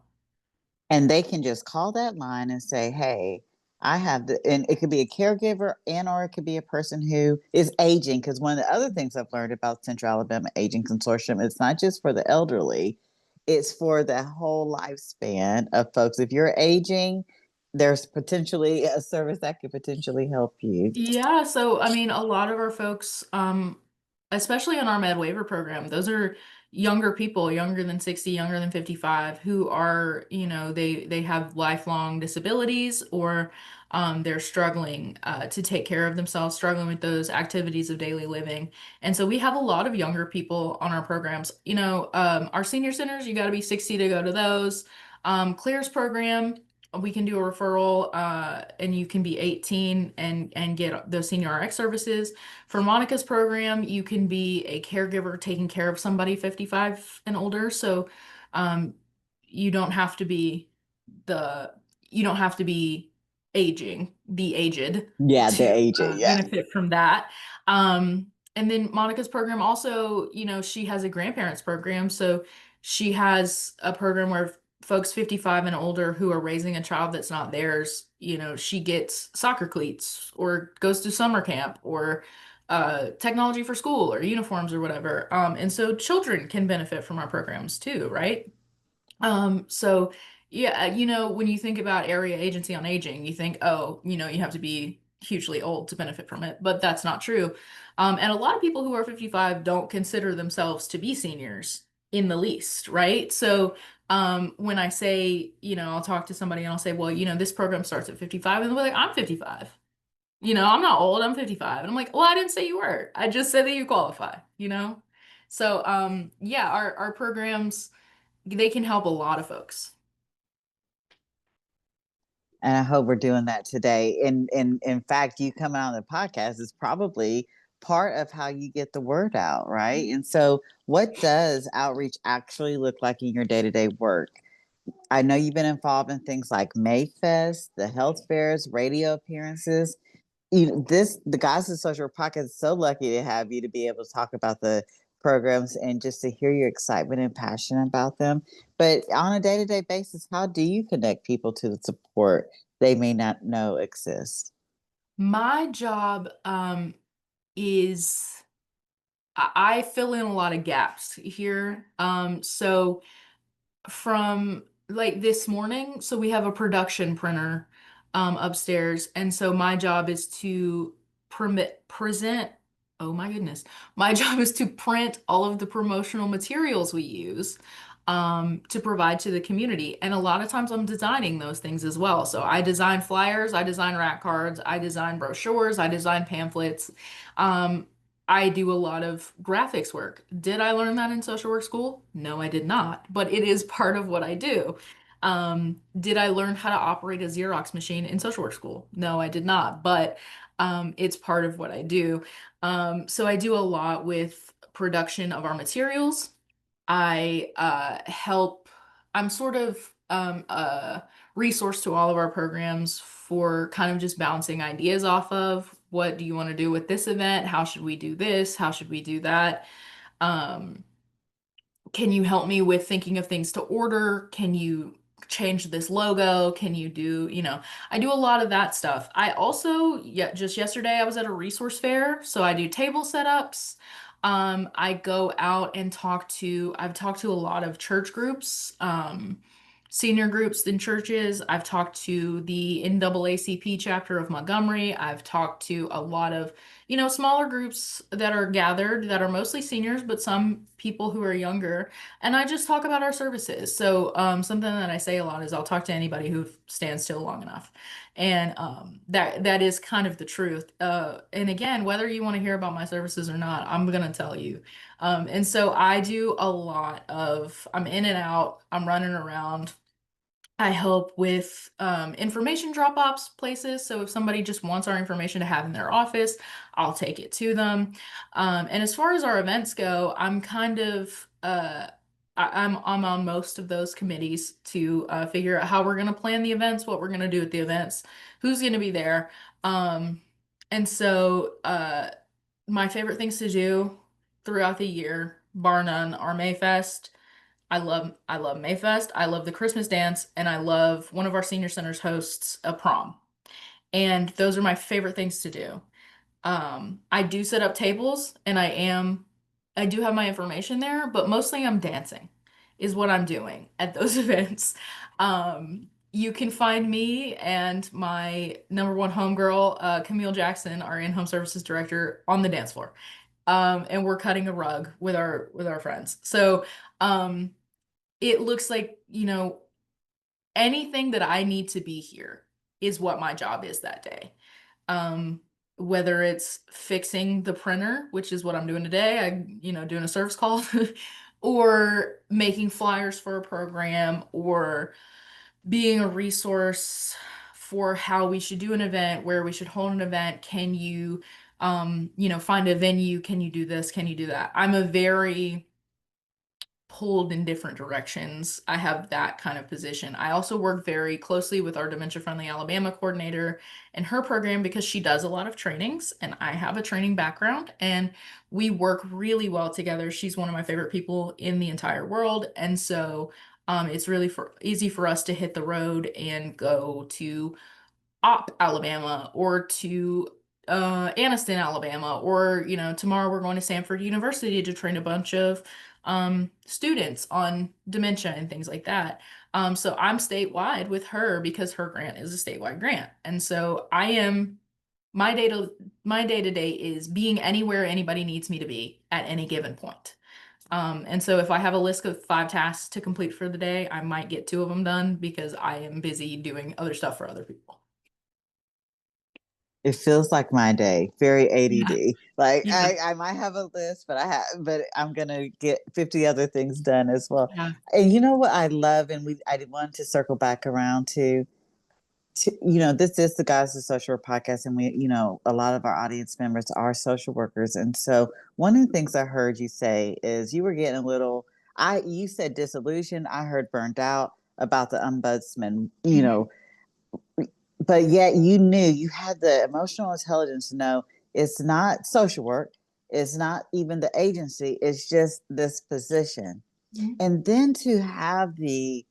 [SPEAKER 1] And they can just call that line and say, hey, I have the, and it could be a caregiver and or it could be a person who is aging. Because one of the other things I've learned about Central Alabama Aging Consortium, it's not just for the elderly, it's for the whole lifespan of folks. If you're aging, there's potentially a service that could potentially help you.
[SPEAKER 2] Yeah, so I mean, a lot of our folks, especially on our med waiver program, those are younger people, younger than 60, younger than 55, who are, they have lifelong disabilities or they're struggling to take care of themselves, struggling with those activities of daily living. And so we have a lot of younger people on our programs. Our senior centers, you got to be 60 to go to those. Clears program, we can do a referral and you can be 18 and get those senior RX services. For Monica's program, you can be a caregiver taking care of somebody 55 and older. So um, you don't have to be the you don't have to be aged
[SPEAKER 1] Yeah, the
[SPEAKER 2] to
[SPEAKER 1] aging. Yeah.
[SPEAKER 2] benefit from that. And then Monica's program also, she has a grandparents program. So she has a program where folks 55 and older who are raising a child that's not theirs, she gets soccer cleats or goes to summer camp or technology for school or uniforms or whatever. And so children can benefit from our programs too, right? So yeah, when you think about area agency on aging, you think, oh, you have to be hugely old to benefit from it, but that's not true. And a lot of people who are 55 don't consider themselves to be seniors in the least, right? So when I say, I'll talk to somebody and I'll say, well, this program starts at 55, and they're like, I'm 55. I'm not old, I'm 55. And I'm like, well, I didn't say you were. I just said that you qualify. So yeah, our programs, they can help a lot of folks.
[SPEAKER 1] And I hope we're doing that today. And in fact, you coming on the podcast is probably part of how you get the word out, right? And so, what does outreach actually look like in your day to day work? I know you've been involved in things like Mayfest, the health fairs, radio appearances. The guys in social pocket is so lucky to have you to be able to talk about the programs and just to hear your excitement and passion about them. But on a day to day basis, how do you connect people to the support they may not know exists?
[SPEAKER 2] My job is I fill in a lot of gaps here. So from like this morning, so we have a production printer upstairs, and so my job is to present. Oh my goodness, my job is to print all of the promotional materials we use to provide to the community, and a lot of times I'm designing those things as well. So I design flyers, I design rack cards, I design brochures, I design pamphlets. Um, I do a lot of graphics work. Did I learn that in social work school? No, I did not, but it is part of what I do. Did I learn how to operate a Xerox machine in social work school? No, I did not, but it's part of what I do. So I do a lot with production of our materials. I I'm sort of a resource to all of our programs for kind of just bouncing ideas off of what do you want to do with this event? How should we do this? How should we do that? Um, can you help me with thinking of things to order? Can you change this logo? Can you do, I do a lot of that stuff. I also, yeah, just yesterday I was at a resource fair, so I do table setups. I go out and I've talked to a lot of church groups. senior groups in churches. I've talked to the NAACP chapter of Montgomery. I've talked to a lot of, smaller groups that are gathered that are mostly seniors, but some people who are younger. And I just talk about our services. So, something that I say a lot is I'll talk to anybody who stands still long enough. And that is kind of the truth. And again, whether you want to hear about my services or not, I'm gonna tell you. And so I do a lot of, I'm in and out, I'm running around. I help with information drop-offs places. So if somebody just wants our information to have in their office, I'll take it to them. And as far as our events go, I'm kind of I'm on most of those committees to figure out how we're going to plan the events, what we're going to do at the events, who's going to be there. Um, and so my favorite things to do throughout the year, bar none, are Mayfest. I love Mayfest. I love the Christmas dance, and I love one of our senior centers hosts a prom. And those are my favorite things to do. I do set up tables and I do have my information there, but mostly I'm dancing is what I'm doing at those events. You can find me and my number one homegirl, Camille Jackson, our in-home services director, on the dance floor. And we're cutting a rug with our friends. So um it looks like, anything that I need to be here is what my job is that day. Um, whether it's fixing the printer, which is what I'm doing today, doing a service call, or making flyers for a program, or being a resource for how we should do an event, where we should hold an event. Can you, find a venue? Can you do this? Can you do that? I'm a very pulled in different directions. I have that kind of position. I also work very closely with our Dementia Friendly Alabama coordinator and her program because she does a lot of trainings and I have a training background and we work really well together. She's one of my favorite people in the entire world. And so it's really easy for us to hit the road and go to Alabama, or to Anniston, Alabama, or tomorrow we're going to Samford University to train a bunch of students on dementia and things like that. So I'm statewide with her because her grant is a statewide grant, and so I am my day to day is being anywhere anybody needs me to be at any given point. And so if I have a list of 5 tasks to complete for the day, I might get 2 of them done because I am busy doing other stuff for other people.
[SPEAKER 1] It feels like my day, very
[SPEAKER 2] Yeah.
[SPEAKER 1] ADD. Like
[SPEAKER 2] Yeah.
[SPEAKER 1] I might have a list, but I'm gonna get 50 other things done as well.
[SPEAKER 2] Yeah.
[SPEAKER 1] And you know what I love, and I wanted to circle back around to this is the Guys of Social Work podcast, and a lot of our audience members are social workers. And so one of the things I heard you say is you were getting a little you said disillusioned, I heard burned out about the ombudsman,
[SPEAKER 2] Mhm.
[SPEAKER 1] but yet you knew you had the emotional intelligence to know it's not social work, it's not even the agency, it's just this position.
[SPEAKER 2] Mhm.
[SPEAKER 1] And then to have the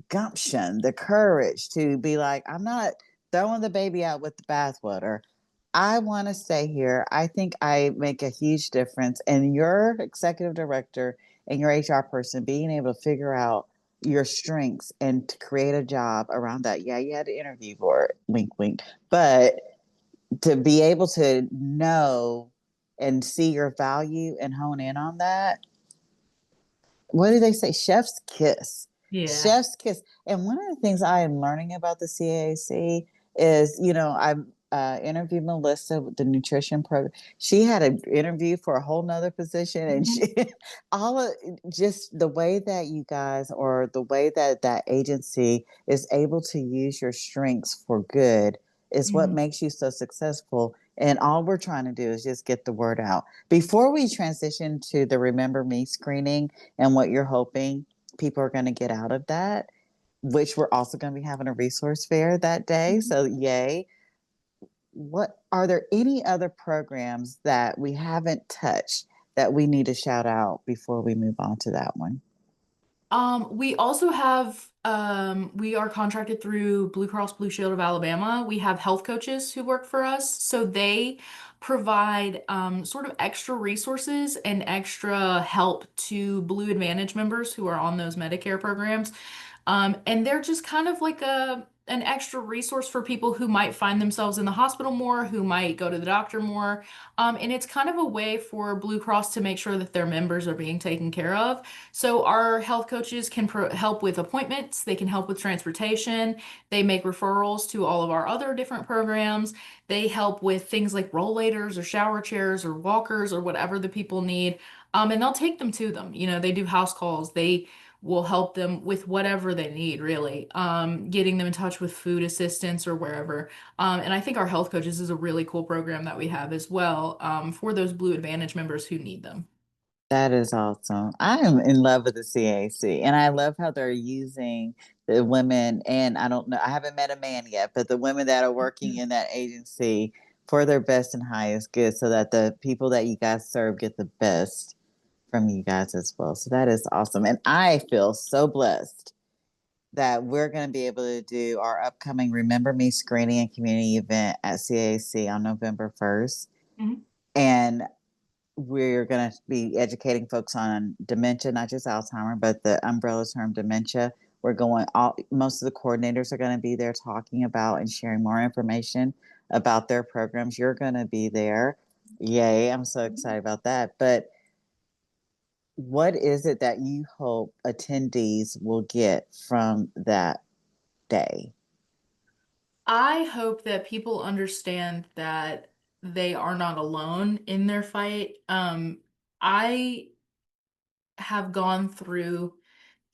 [SPEAKER 1] gumption, the courage to be like, I'm not throwing the baby out with the bathwater. I want to stay here. I think I make a huge difference. And your executive director and your HR person being able to figure out your strengths and to create a job around that. Yeah, you had to interview for it, wink, wink. But to be able to know and see your value and hone in on that, what do they say? Chef's kiss.
[SPEAKER 2] Yeah.
[SPEAKER 1] Chef's kiss. And one of the things I am learning about the CAC is, I interviewed Melissa with the nutrition program. She had an interview for a whole nother position, and
[SPEAKER 2] Mhm.
[SPEAKER 1] she all of just the way that you guys, or the way that that agency is able to use your strengths for good, is what
[SPEAKER 2] Mhm.
[SPEAKER 1] makes you so successful. And all we're trying to do is just get the word out. Before we transition to the Remember Me screening, and what you're hoping people are going to get out of that, which we're also going to be having a resource fair that day.
[SPEAKER 2] Mhm.
[SPEAKER 1] So, yay. What are there any other programs that we haven't touched that we need to shout out before we move on to that one?
[SPEAKER 2] We also have we are contracted through Blue Cross Blue Shield of Alabama. We have health coaches who work for us, so they provide sort of extra resources and extra help to Blue Advantage members who are on those Medicare programs. And they're just kind of like an extra resource for people who might find themselves in the hospital more, who might go to the doctor more. And it's kind of a way for Blue Cross to make sure that their members are being taken care of. So our health coaches can help with appointments, they can help with transportation, they make referrals to all of our other different programs. They help with things like rollators or shower chairs or walkers or whatever the people need. And they'll take them to them. You know, they do house calls. They will help them with whatever they need, really. Getting them in touch with food assistance or wherever. And I think our health coaches is a really cool program that we have as well, for those Blue Advantage members who need them.
[SPEAKER 1] That is awesome. I am in love with the CAC, and I love how they're using the women. And I don't know, I haven't met a man yet, but the women that are working in that agency for their best and highest good, so that the people that you guys serve get the best from you guys as well. So that is awesome. And I feel so blessed that we're going to be able to do our upcoming Remember Me screening and community event at CAC on November 1st.
[SPEAKER 2] Mhm.
[SPEAKER 1] And we're going to be educating folks on dementia, not just Alzheimer, but the umbrella term dementia. We're going all most of the coordinators are going to be there talking about and sharing more information about their programs. You're going to be there. Yay, I'm so excited about that. But what is it that you hope attendees will get from that day?
[SPEAKER 2] I hope that people understand that they are not alone in their fight. I have gone through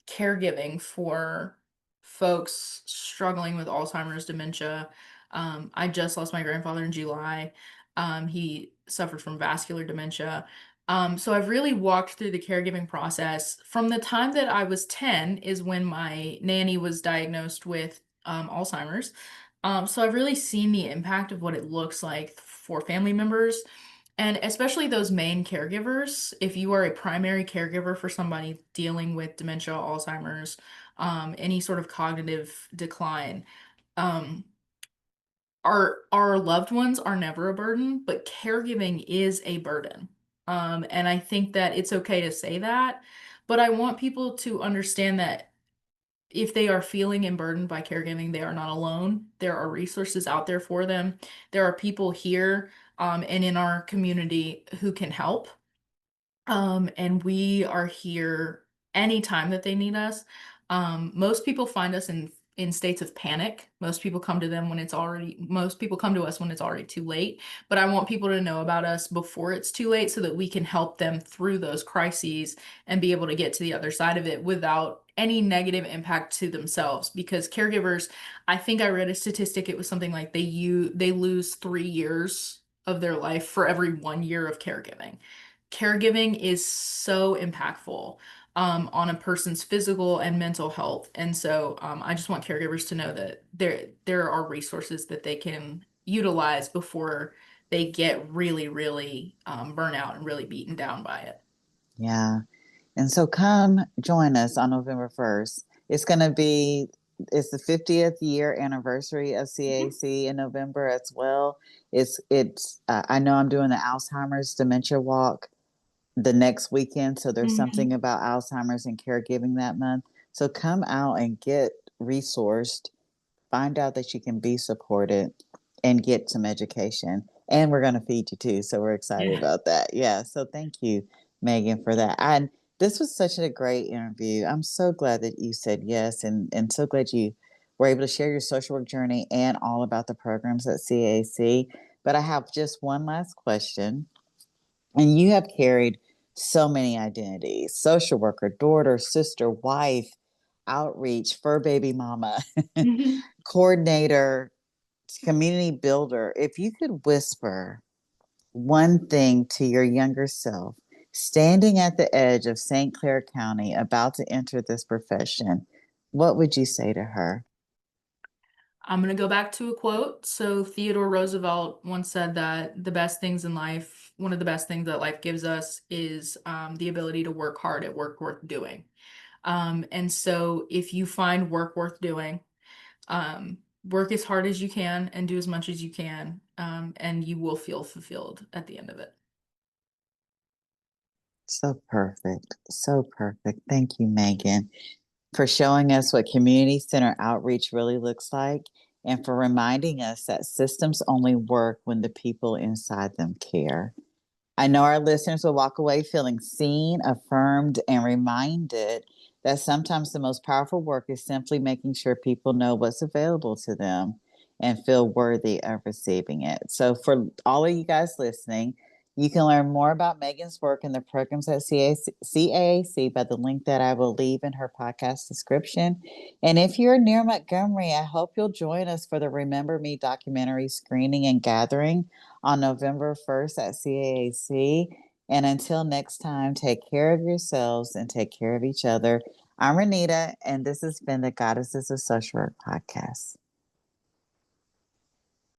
[SPEAKER 2] caregiving for folks struggling with Alzheimer's, dementia. I just lost my grandfather in July. He suffered from vascular dementia. So I've really walked through the caregiving process. From the time that I was 10 is when my nanny was diagnosed with Alzheimer's. So I've really seen the impact of what it looks like for family members. And especially those main caregivers, if you are a primary caregiver for somebody dealing with dementia, Alzheimer's, any sort of cognitive decline, um, our loved ones are never a burden, but caregiving is a burden. And I think that it's okay to say that, but I want people to understand that if they are feeling and burdened by caregiving, they are not alone. There are resources out there for them. There are people here, and in our community who can help. And we are here anytime that they need us. Most people find us in states of panic. Most people come to us when it's already too late. But I want people to know about us before it's too late so that we can help them through those crises and be able to get to the other side of it without any negative impact to themselves. Because caregivers, I think I read a statistic, it was something like they lose 3 years of their life for every 1 year of caregiving. Caregiving is so impactful, on a person's physical and mental health. And so, I just want caregivers to know that there are resources that they can utilize before they get really, really burnt out and really beaten down by it.
[SPEAKER 1] Yeah. And so come join us on November 1st. It's going to be it's the 50th year anniversary of
[SPEAKER 2] Mhm.
[SPEAKER 1] CAC in November as well. It's I know I'm doing the Alzheimer's dementia walk the next weekend, so there's
[SPEAKER 2] Mhm.
[SPEAKER 1] something about Alzheimer's and caregiving that month. So come out and get resourced, find out that you can be supported and get some education. And we're going to feed you too. So we're excited
[SPEAKER 2] Yeah.
[SPEAKER 1] about that. Yeah. So thank you, Megan, for that. And this was such a great interview. I'm so glad that you said yes, and so glad you were able to share your social work journey and all about the programs at CAC. But I have just one last question. And you have carried so many identities: social worker, daughter, sister, wife, outreach, fur baby mama,
[SPEAKER 2] Mhm.
[SPEAKER 1] coordinator, community builder. If you could whisper one thing to your younger self, standing at the edge of St. Clair County, about to enter this profession, what would you say to her?
[SPEAKER 2] I'm going to go back to a quote. So, Theodore Roosevelt once said that one of the best things that life gives us is, the ability to work hard at work worth doing. And so, if you find work worth doing, work as hard as you can and do as much as you can, and you will feel fulfilled at the end of it.
[SPEAKER 1] So perfect. So perfect. Thank you, Megan. for showing us what community center outreach really looks like, and for reminding us that systems only work when the people inside them care. I know our listeners will walk away feeling seen, affirmed, and reminded that sometimes the most powerful work is simply making sure people know what's available to them and feel worthy of receiving it. So, for all of you guys listening, you can learn more about Megan's work and the programs at CAAC by the link that I will leave in her podcast description. And if you're near Montgomery, I hope you'll join us for the Remember Me documentary screening and gathering on November 1st at CAAC. And until next time, take care of yourselves and take care of each other. I'm Renita, and this has been the Goddesses of Social Work podcast.